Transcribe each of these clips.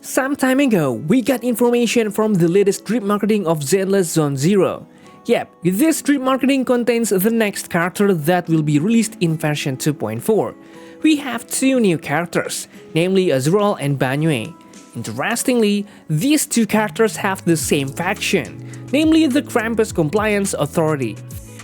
Some time ago, we got information from the latest drip marketing of Zenless Zone Zero. Yep, this drip marketing contains the next character that will be released in version 2.4. We have two new characters, namely Azural and Banyue. Interestingly, these two characters have the same faction, namely the Krampus Compliance Authority.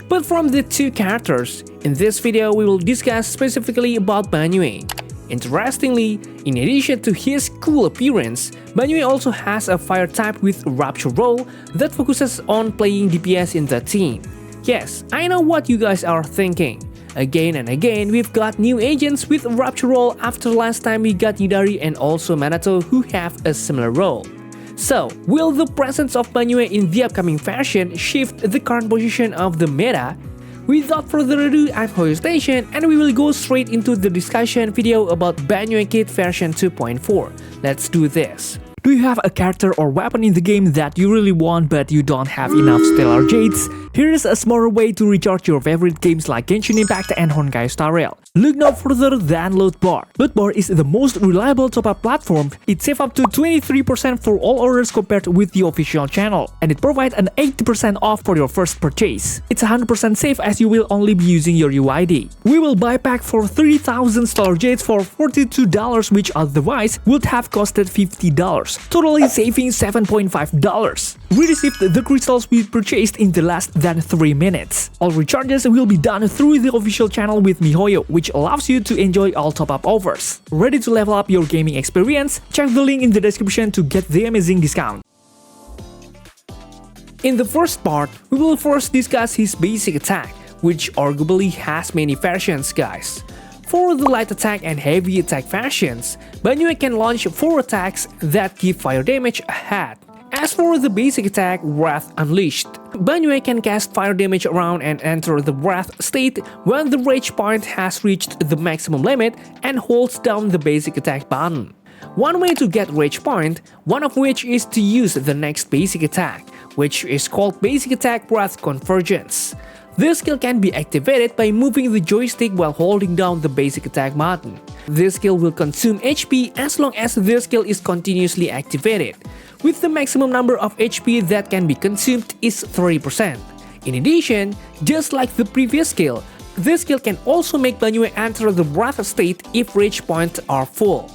But from the two characters, in this video we will discuss specifically about Banyue. Interestingly, in addition to his cool appearance, Banyue also has a fire type with Rupture role that focuses on playing DPS in the team. Yes, I know what you guys are thinking. Again and again, we've got new agents with Rupture role after last time we got Yidhari and also Manato who have a similar role. So, will the presence of Banyue in the upcoming version shift the current position of the meta? Without further ado, I'm Station and we will go straight into the discussion video about Banyue Kit version 2.4. Let's do this. Do you have a character or weapon in the game that you really want but you don't have enough stellar jades? Here's a smarter way to recharge your favorite games like Genshin Impact and Honkai Star Rail. Look no further than Lootbar. Lootbar is the most reliable top-up platform. It saves up to 23% for all orders compared with the official channel, and it provides an 80% off for your first purchase. It's 100% safe as you will only be using your UID. We will buy pack for 30,000 stellar jades for $42, which otherwise would have costed $50, totally saving $7.5. We received the crystals we purchased in the less than 3 minutes. All recharges will be done through the official channel with MiHoYo, which allows you to enjoy all top-up offers. Ready to level up your gaming experience? Check the link in the description to get the amazing discount. In the first part, we will first discuss his basic attack, which arguably has many versions, guys. For the light attack and heavy attack versions, Banyue can launch 4 attacks that give fire damage ahead. As for the basic attack, Wrath Unleashed, Banyue can cast fire damage around and enter the Wrath state when the rage point has reached the maximum limit and holds down the basic attack button. One way to get rage point, one of which is to use the next basic attack, which is called Basic Attack Wrath Convergence. This skill can be activated by moving the joystick while holding down the basic attack button. This skill will consume HP as long as this skill is continuously activated, with the maximum number of HP that can be consumed is 30%. In addition, just like the previous skill, this skill can also make Banyue enter the Wrath state if rage points are full.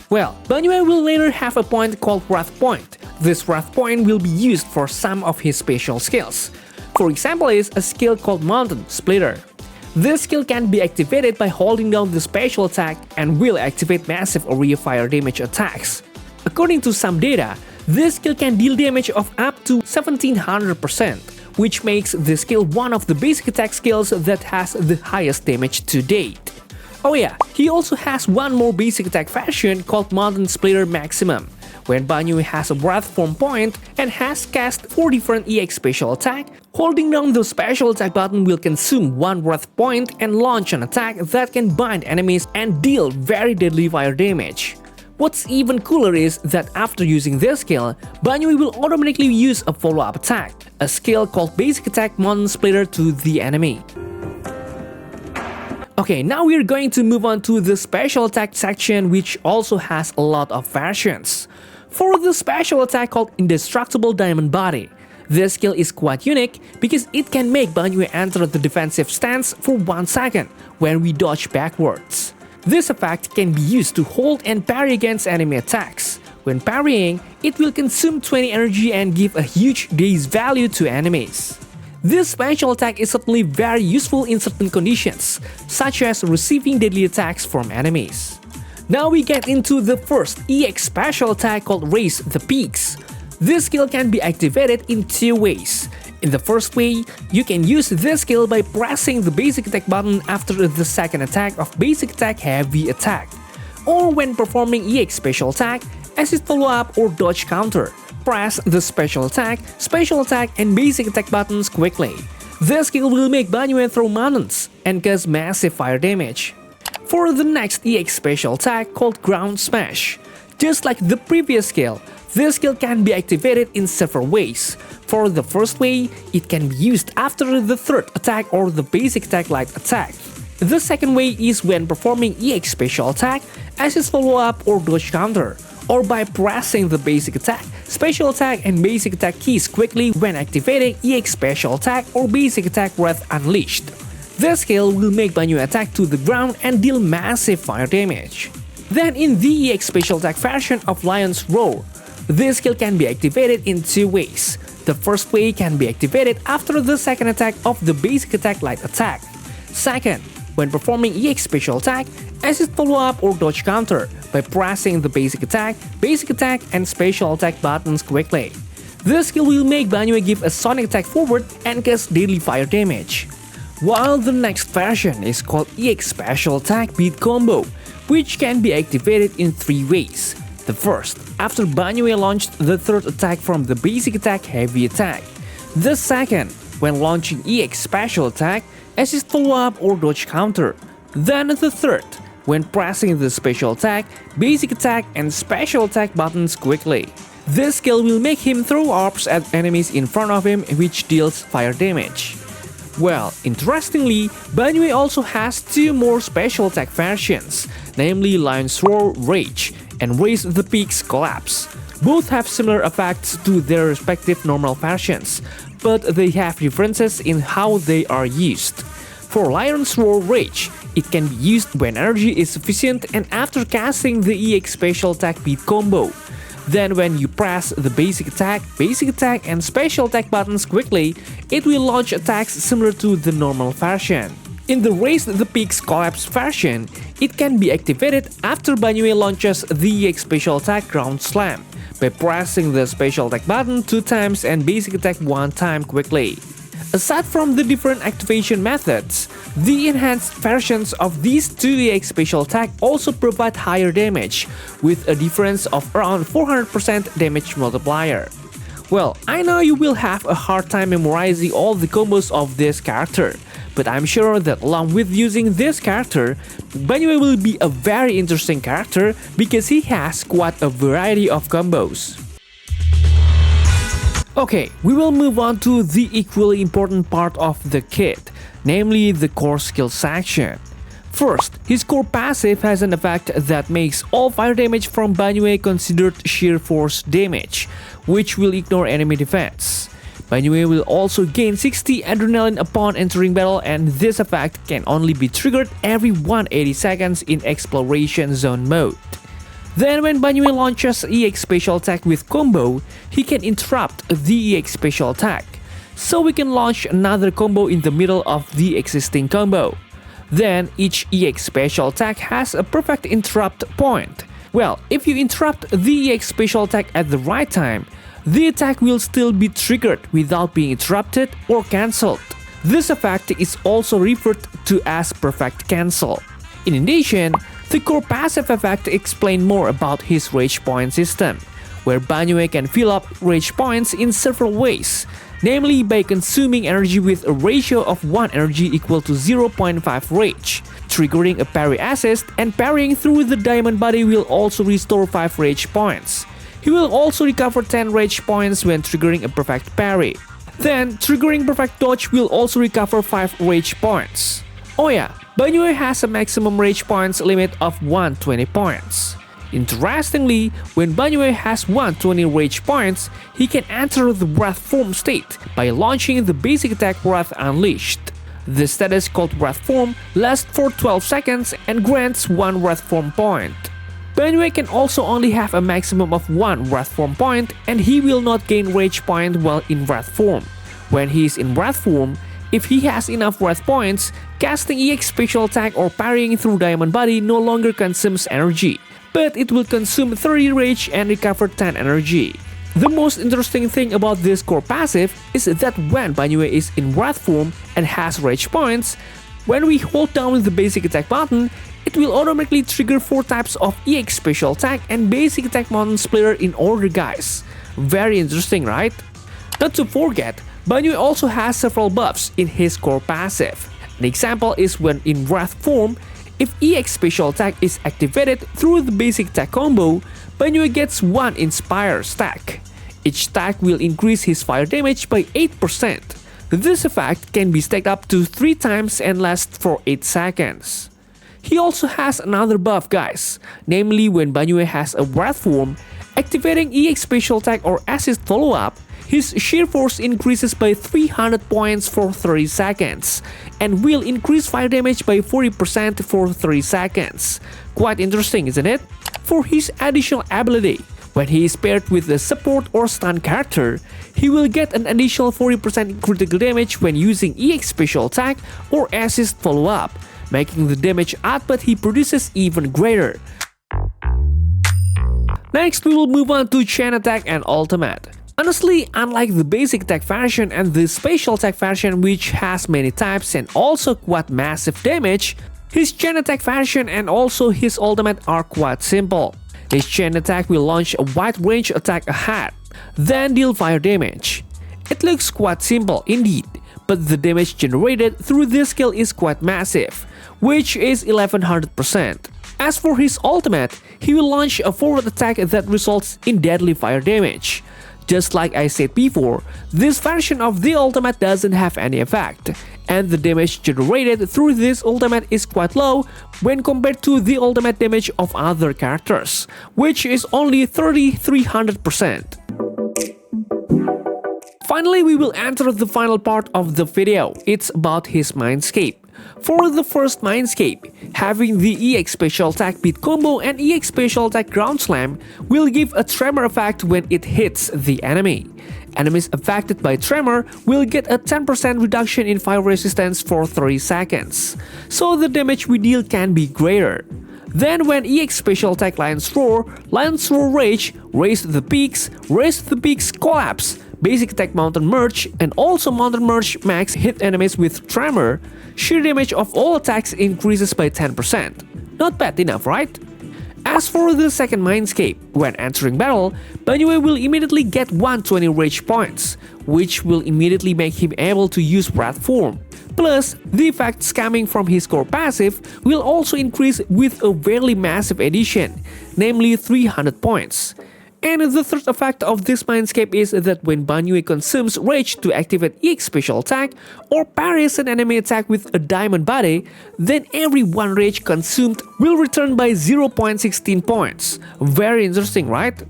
Well, Banyue will later have a point called Wrath Point. This Wrath Point will be used for some of his special skills. For example is a skill called Mountain Splitter. This skill can be activated by holding down the special attack and will activate massive area fire damage attacks. According to some data, this skill can deal damage of up to 1700%, which makes this skill one of the basic attack skills that has the highest damage to date. Oh yeah, he also has one more basic attack version called Mountain Splitter Maximum. When Banyue has a Wrath Form point and has cast 4 different EX special attack, holding down the special attack button will consume 1 Wrath point and launch an attack that can bind enemies and deal very deadly fire damage. What's even cooler is that after using this skill, Banyue will automatically use a follow-up attack, a skill called Basic Attack Mountain Splitter to the enemy. Okay, now we're going to move on to the special attack section, which also has a lot of versions. For the special attack called Indestructible Diamond Body, this skill is quite unique because it can make Banyue enter the defensive stance for 1 second when we dodge backwards. This effect can be used to hold and parry against enemy attacks. When parrying, it will consume 20 energy and give a huge daze value to enemies. This special attack is certainly very useful in certain conditions, such as receiving deadly attacks from enemies. Now we get into the first EX special attack called Raise the Peaks. This skill can be activated in 2 ways. In the first way, you can use this skill by pressing the basic attack button after the second attack of basic attack heavy attack, or when performing EX special attack, assist follow-up or dodge counter. Press the special attack, and basic attack buttons quickly. This skill will make Banyue throw mountains and cause massive fire damage. For the next EX special attack called Ground Smash, just like the previous skill, this skill can be activated in several ways. For the first way, it can be used after the third attack or the basic attack light attack. The second way is when performing EX special attack, assist follow-up or dodge counter, or by pressing the basic attack, special attack and basic attack keys quickly when activating EX special attack or basic attack Wrath Unleashed. This skill will make Banyue attack to the ground and deal massive fire damage. Then in the EX special attack version of Lion's Roar, this skill can be activated in two ways. The first way can be activated after the second attack of the basic attack light attack. Second, when performing EX special attack, assist follow-up or dodge counter by pressing the basic attack, and special attack buttons quickly. This skill will make Banyue give a sonic attack forward and cast deadly fire damage. While the next version is called EX special attack beat combo, which can be activated in three ways. The first, after Banyue launched the third attack from the basic attack heavy attack. The second, when launching EX special attack, assist follow-up or dodge counter. Then the third, when pressing the special attack, basic attack and special attack buttons quickly. This skill will make him throw orbs at enemies in front of him, which deals fire damage. Well, interestingly, Banyue also has two more special attack versions, namely Lion's Roar Rage and Raise the Peaks Collapse. Both have similar effects to their respective normal versions, but they have differences in how they are used. For Lion's Roar Rage, it can be used when energy is sufficient and after casting the EX special attack beat combo. Then when you press the basic attack and special attack buttons quickly, it will launch attacks similar to the normal version. In the Raise the Peaks Collapse version, it can be activated after Banyue launches the EX special attack Ground Slam by pressing the special attack button 2 times and basic attack 1 time quickly. Aside from the different activation methods, the enhanced versions of these two EX special attack also provide higher damage, with a difference of around 400% damage multiplier. Well, I know you will have a hard time memorizing all the combos of this character, but I'm sure that along with using this character, Banyue will be a very interesting character because he has quite a variety of combos. Okay, we will move on to the equally important part of the kit, namely the core skill section. First, his core passive has an effect that makes all fire damage from Banyue considered sheer force damage, which will ignore enemy defense. Banyue will also gain 60 adrenaline upon entering battle, and this effect can only be triggered every 180 seconds in exploration zone mode. Then when Banyue launches EX special attack with combo, he can interrupt the EX special attack, so we can launch another combo in the middle of the existing combo. Then each EX special attack has a perfect interrupt point. Well, if you interrupt the EX special attack at the right time, the attack will still be triggered without being interrupted or cancelled. This effect is also referred to as perfect cancel. In addition, the core passive effect explains more about his rage point system, where Banyue can fill up rage points in several ways, namely by consuming energy with a ratio of 1 energy equal to 0.5 rage, triggering a parry assist, and parrying through the diamond body will also restore 5 rage points. He will also recover 10 rage points when triggering a perfect parry. Then, triggering perfect dodge will also recover 5 rage points. Oh yeah, Banyue has a maximum rage points limit of 120 points. Interestingly, when Banyue has 120 rage points, he can enter the Wrath Form state by launching the basic attack Wrath Unleashed. The status called Wrath Form lasts for 12 seconds and grants 1 Wrath Form point. Banyue can also only have a maximum of 1 Wrath Form point, and he will not gain rage point while in Wrath Form. When he is in Wrath Form, if he has enough Wrath points, casting EX special attack or parrying through diamond body no longer consumes energy, but it will consume 30 rage and recover 10 energy. The most interesting thing about this core passive is that when Banyue is in Wrath Form and has rage points, when we hold down the basic attack button, it will automatically trigger 4 types of EX special attack and basic attack mountain splitter in order, guys. Very interesting, right? Not to forget, Banyue also has several buffs in his core passive. An example is when in Wrath Form, if EX special attack is activated through the basic attack combo, Banyue gets 1 Inspire stack. Each stack will increase his fire damage by 8%. This effect can be stacked up to 3 times and lasts for 8 seconds. He also has another buff, guys, namely when Banyue has a wrath form, activating EX special attack or assist follow-up, his sheer force increases by 300 points for 30 seconds and will increase fire damage by 40% for 30 seconds. Quite interesting, isn't it? For his additional ability, when he is paired with a support or stun character, he will get an additional 40% critical damage when using EX special attack or assist follow-up, making the damage output he produces even greater. Next, we will move on to chain attack and ultimate. Honestly, unlike the basic attack version and the special attack version, which has many types and also quite massive damage, his chain attack version and also his ultimate are quite simple. His chain attack will launch a wide range attack ahead, then deal fire damage. It looks quite simple indeed, but the damage generated through this skill is quite massive, which is 1100%. As for his ultimate, he will launch a forward attack that results in deadly fire damage. Just like I said before, this version of the ultimate doesn't have any effect, and the damage generated through this ultimate is quite low when compared to the ultimate damage of other characters, which is only 300%. Finally, we will enter the final part of the video. It's about his MINDSCAPE. For the first MINDSCAPE, having the EX special attack beat combo and EX special attack ground slam will give a tremor effect when it hits the enemy. Enemies affected by tremor will get a 10% reduction in fire resistance for 30 seconds, so the damage we deal can be greater. Then when EX special attack Lion's Roar Rage, Raise the Peaks, Collapse, Basic attack Mountain Merge, and also Mountain Merge Max hit enemies with tremor, sheer damage of all attacks increases by 10%. Not bad enough, right? As for the second MINDSCAPE, when entering battle, Banyue will immediately get 120 rage points, which will immediately make him able to use Wrath form. Plus, the effects coming from his core passive will also increase with a fairly massive addition, namely 300 points. And the third effect of this MINDSCAPE is that when Banyue consumes Rage to activate EX special attack or parries an enemy attack with a diamond body, then every 1 Rage consumed will return by 0.16 points. Very interesting, right?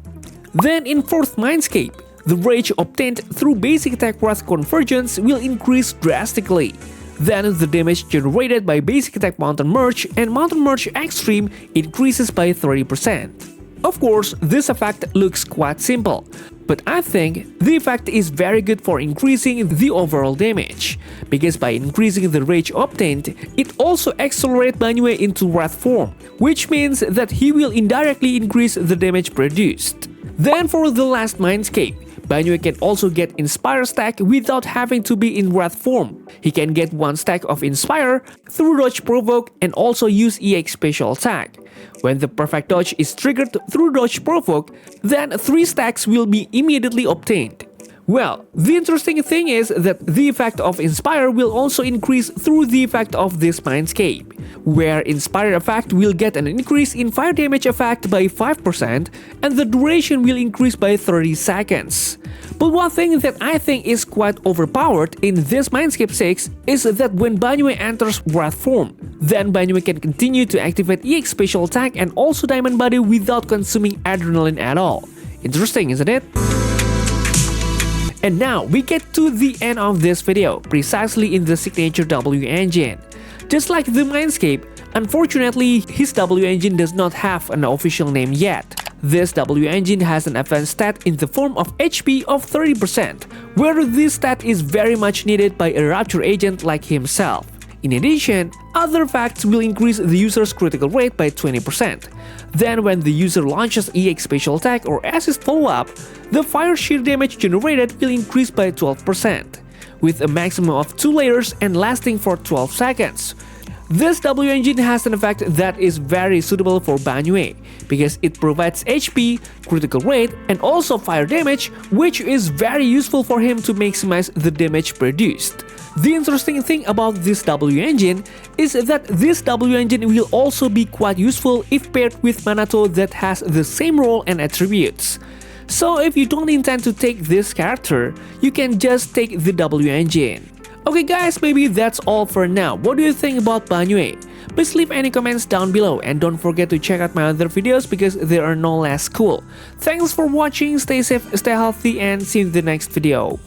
Then in fourth MINDSCAPE, the Rage obtained through basic attack Wrath convergence will increase drastically. Then the damage generated by basic attack Mountain Merge and Mountain Merge Extreme increases by 30%. Of course, this effect looks quite simple, but I think the effect is very good for increasing the overall damage, because by increasing the rage obtained, it also accelerates Banyue into Wrath form, which means that he will indirectly increase the damage produced. Then for the last MINDSCAPE, Banyue can also get Inspire stack without having to be in Wrath form. He can get 1 stack of Inspire through Dodge Provoke and also use EX special attack. When the perfect dodge is triggered through Dodge Provoke, then 3 stacks will be immediately obtained. Well, the interesting thing is that the effect of Inspire will also increase through the effect of this MINDSCAPE, where Inspire effect will get an increase in fire damage effect by 5% and the duration will increase by 30 seconds. But one thing that I think is quite overpowered in this MINDSCAPE 6 is that when Banyue enters Wrath form, then Banyue can continue to activate EX special attack and also Diamond Body without consuming adrenaline at all. Interesting, isn't it? And now we get to the end of this video, precisely in the signature W engine. Just like the MINDSCAPE, unfortunately his W engine does not have an official name yet. This W engine has an advanced stat in the form of HP of 30%, where this stat is very much needed by a Rupture agent like himself. In addition, other facts will increase the user's critical rate by 20%. Then when the user launches EX special attack or assist follow-up, the fire sheer damage generated will increase by 12%, with a maximum of 2 layers and lasting for 12 seconds. This W engine has an effect that is very suitable for Banyue, because it provides HP, critical rate, and also fire damage, which is very useful for him to maximize the damage produced. The interesting thing about this W engine is that this W engine will also be quite useful if paired with Manato that has the same role and attributes. So if you don't intend to take this character, you can just take the W engine. Okay guys, maybe that's all for now. What do you think about Banyue? Please leave any comments down below and don't forget to check out my other videos because they are no less cool. Thanks for watching, stay safe, stay healthy and see you in the next video.